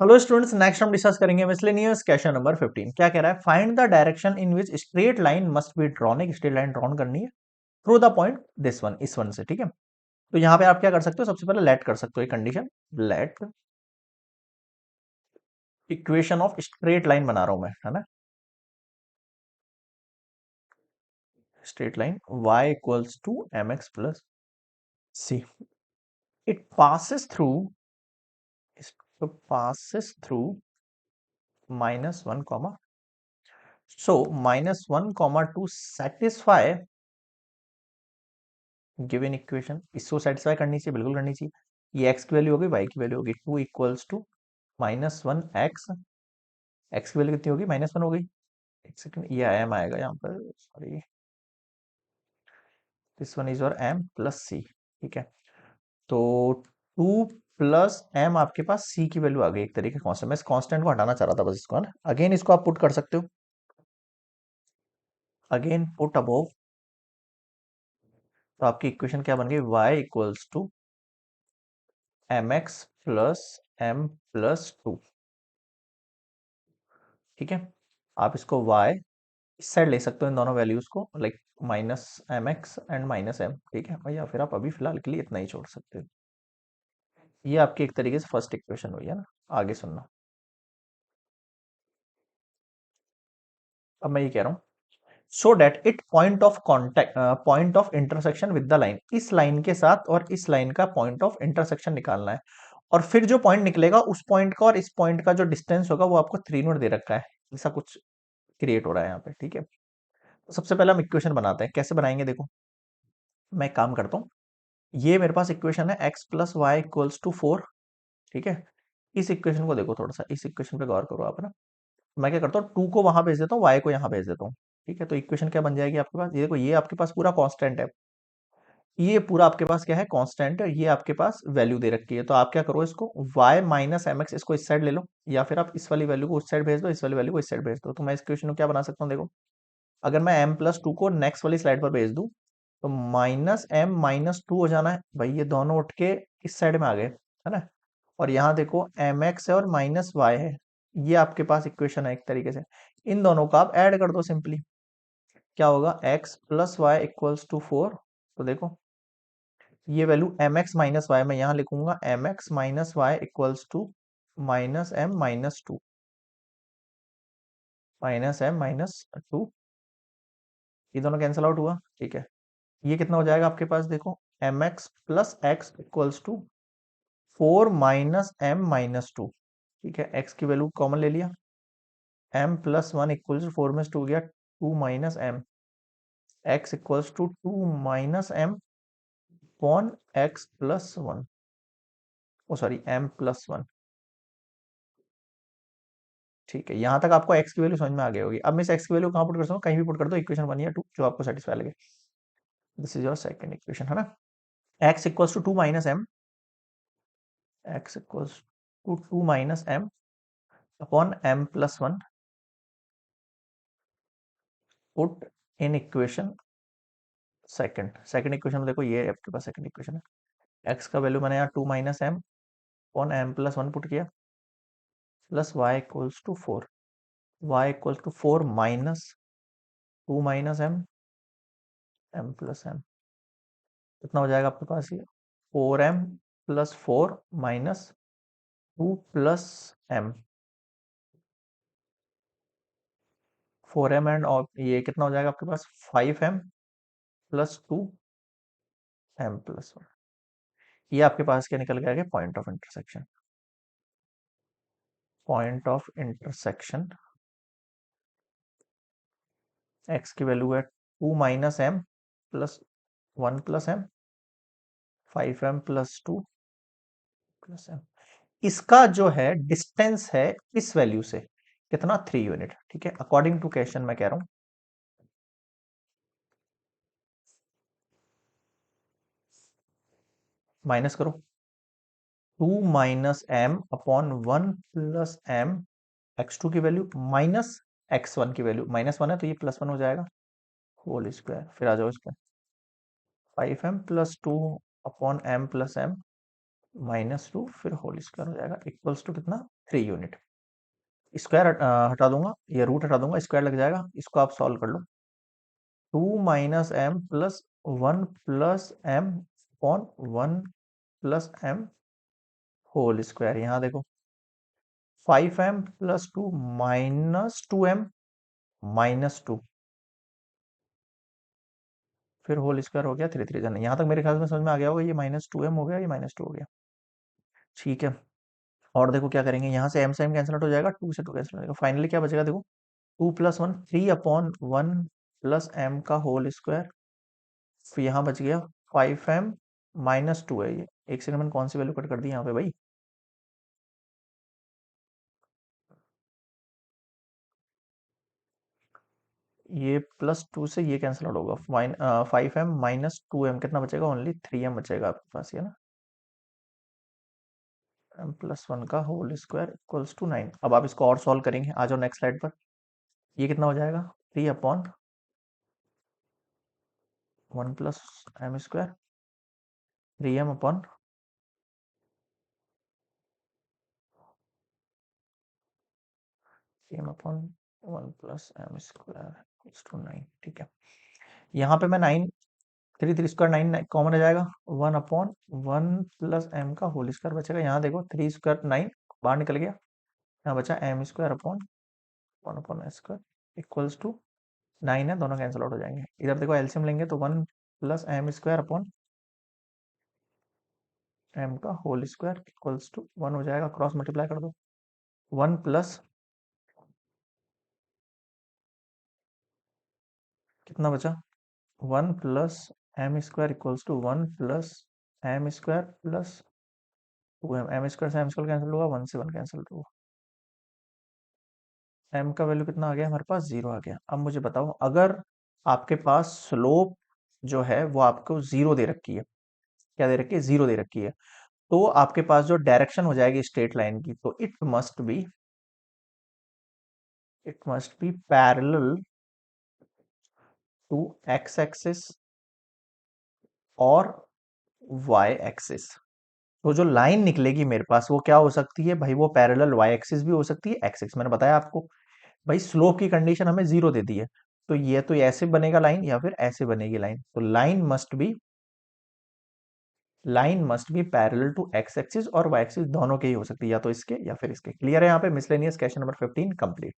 Hello students, next हम discuss करेंगे miscellaneous question number 15। क्या कह रहा है? Find the direction in which straight line must be drawn. एक स्ट्रेट लाइन ड्रॉन करनी है through the point this one, इस वन से। ठीक है, तो यहाँ पे आप क्या कर सकते हो? सबसे पहले लेट कर सकते हो एक condition, let equation of straight line बना रहा हूं मैं, है ना। Straight line y equals to M X plus C, it passes through -1 comma, so -1 comma to satisfy given equation. इसको सेटिस्फाई करनी चाहिए, बिल्कुल करनी चाहिए। ये x की वैल्यू होगी, y की वैल्यू होगी 2 इक्वल्स टू -1 x। x की वैल्यू कितनी होगी? -1 हो गई। एक सेकंड, ये m आएगा यहाँ पर, sorry, this one is your m plus c। ठीक है, तो 2 प्लस m आपके पास c की वैल्यू आ गई, एक तरीके कांस्टेंट। मैं इस कांस्टेंट को हटाना चाह रहा था बस, इसको, है ना। अगेन इसको आप पुट कर सकते हो, अगेन पुट अबोव, तो आपकी इक्वेशन क्या बन गई? y equals to M X plus m plus 2। ठीक है, आप इसको y इस साइड ले सकते हो, इन दोनों वैल्यूज को, लाइक -mx एंड -m। ठीक है, या फिर आप अभी फिलहाल के लिए इतना ही छोड़ सकते हो। ये आपकी एक तरीके से फर्स्ट इक्वेशन हुई, है ना। आगे सुनना, अब मैं ये कह रहा हूँ, so that it point of contact, point of intersection with the line, इस लाइन के साथ और इस लाइन का पॉइंट ऑफ इंटरसेक्शन निकालना है। और फिर जो पॉइंट निकलेगा, उस पॉइंट का और इस पॉइंट का जो डिस्टेंस होगा वो आपको 3 नोट दे रखा है। ऐसा कुछ क्रिएट हो रहा है यहाँ पे। ठीक है, तो सबसे पहले हम इक्वेशन बनाते हैं। कैसे बनाएंगे? देखो, मैं एक काम करता हूँ, ये मेरे पास इक्वेशन है x plus Y equals to 4। ठीक है, इस इक्वेशन को देखो, थोड़ा सा इस इक्वेशन पे गौर करो आप, ना। मैं क्या करता हूँ, 2 को वहां भेज देता हूँ, y को यहाँ भेज देता हूँ। ठीक है, तो इक्वेशन क्या बन जाएगी आपके पास? ये देखो, ये आपके पास पूरा कांस्टेंट है, ये पूरा आपके पास क्या है? कांस्टेंट है। ये आपके पास वैल्यू दे रखी है, तो आप क्या करो, इसको y माइनस एम एक्स, इसको इस साइड ले लो, या फिर आप इस वाली वैल्यू को उस साइड भेज दो, इस वाली वैल्यू को इस साइड भेज दो। तो मैं इस इक्वेशन को क्या बना सकता हूँ? देखो, अगर मैं m+2 को नेक्स्ट वाली स्लाइड पर भेज दूं, तो -m-2 हो जाना है भाई, ये दोनों उठ के इस साइड में आ गए, है ना। और यहाँ देखो, mx है और -y है। ये आपके पास इक्वेशन है एक तरीके से। इन दोनों का आप ऐड कर दो सिंपली, क्या होगा? x plus Y equals to 4। तो देखो, ये वैल्यू mx माइनस वाई मैं यहाँ लिखूंगा, mx minus Y equals to -m-2, -m-2। ये दोनों कैंसिल आउट हुआ। ठीक है, ये कितना हो जाएगा आपके पास? देखो, M X plus X equals to 4 - m-2। ठीक है, एक्स की वैल्यू कॉमन ले लिया, m+1 इक्वल्स टू 4 में से 2 गया, 2 - m, x equals to 2 - m upon x+1, oh sorry, m+1। ठीक है, यहां तक आपको x की वैल्यू समझ में आ गई होगी। अब मैं इस x की वैल्यू कहां पुट कर सकता हूँ? कहीं भी पुट कर दो, इक्वेशन 1 या 2 जो आपको सेटिस्फाई लगे। This is your second equation, है ना। x equals to 2 - m, x equals to 2 - m upon m+1, put in equation second. Second equation में देखो, ये आपके पास सेकंड इक्वेशन है। x का वैल्यू मैंने यहाँ 2 - m अपॉन m+1 पुट किया, plus y equals to 4, y equals to 4 minus 2 - m, m+m। कितना हो जाएगा आपके पास? ये 4m plus 4 minus 2 plus m, 4m and, और ये कितना हो जाएगा आपके पास? 5m plus 2 m+1। ये आपके पास क्या निकल के आ गया? Point of intersection. Point of intersection, x की वैल्यू है 2 - m plus 1 plus m, 5m plus 2 plus m। इसका जो है डिस्टेंस है इस वैल्यू से कितना? 3 यूनिट। ठीक है, अकॉर्डिंग टू क्वेश्चन मैं कह रहा हूं, माइनस करो, 2 - m upon 1 plus m, x2 की वैल्यू माइनस x1 की वैल्यू, -1 है तो ये +1 हो जाएगा, होल स्क्वायर। फिर आ जाओ इस पर, 5m plus 2 upon m plus m, -2 फिर होल स्क्वायर हो जाएगा इक्वल्स टू कितना 3 यूनिट। स्क्वायर हटा दूंगा, ये रूट हटा दूंगा, स्क्वायर लग जाएगा, इसको आप सॉल्व कर लो। 2 minus M plus 1 plus M upon 1 plus M whole square. यहाँ देखो 5m plus 2 minus 2m minus 2 फिर होल स्क्वायर हो गया 3 3 जन। यहाँ तक मेरे ख्याल में समझ में आ गया होगा, ये -2m हो गया, ये -2 हो गया। ठीक है, और देखो क्या करेंगे, यहाँ से m से m कैंसिल आउट हो जाएगा, 2 से 2 कैंसिल हो जाएगा, फाइनली क्या बचेगा देखो 2 प्लस 1 3 अपॉन 1 प्लस m का होल स्क्वायर। फिर यहाँ बच गया 5m -2 है ये। एक सेकंड मैंने कौन सी वैल्यू कट कर दी यहाँ पे भाई, ये +2 से ये कैंसिल आउट होगा, 5m -2m कितना बचेगा, ओनली 3m बचेगा आपके पास, ये ना m+1 का होल स्क्वायर इक्वल्स टू 9। अब आप इसको और सॉल्व करेंगे, आ जाओ नेक्स्ट स्लाइड पर। ये कितना हो जाएगा 3 upon 1 plus M square, 3m upon 3m upon 1 plus M square equals to 9। ठीक है, यहाँ पे मैं 9 3 3 स्क्वायर 9 कॉमन हो जाएगा, 1 अपॉन 1 प्लस एम का होल स्क्वायर बचेगा। यहाँ देखो 3 स्क्वायर 9 बाहर निकल गया, यहाँ बचा M square upon 1 upon S square equals to 9 है, दोनों कैंसिल आउट हो जाएंगे। इधर देखो एलसीएम लेंगे तो 1 plus M square upon M का होल स्क्वायर इक्वल्स टू 1 हो जाएगा, क्रॉस मल्टीप्लाई कर दो, 1 प्लस कितना बचा 1 plus M square equals to 1 plus M square plus 2m, M square से एम स्क्वायर कैंसिल होगा, 1 से 1 कैंसिल होगा, एम का वैल्यू कितना आ गया हमारे पास 0 आ गया। अब मुझे बताओ, अगर आपके पास स्लोप जो है वो आपको 0 दे रखी है, क्या दे रखी है 0 दे रखी है, तो आपके पास जो डायरेक्शन हो जाएगी स्ट्रेट लाइन की, तो it must be parallel to X axis और वाई एक्सिस। तो जो लाइन निकलेगी मेरे पास वो क्या हो सकती है भाई, वो पैरेलल वाई एक्सिस भी हो सकती है, एक्स एक्सिस मैंने बताया आपको भाई, स्लोप की कंडीशन हमें 0 दे दी है, तो ये तो ऐसे बनेगा लाइन या फिर ऐसे बनेगी लाइन, तो line must be parallel to X axis और वाई एक्सिस, दोनों के ही हो सकती है, या तो इसके या फिर इसके। क्लियर है यहाँ पे, मिसलेनियस क्वेश्चन नंबर 15 कंप्लीट।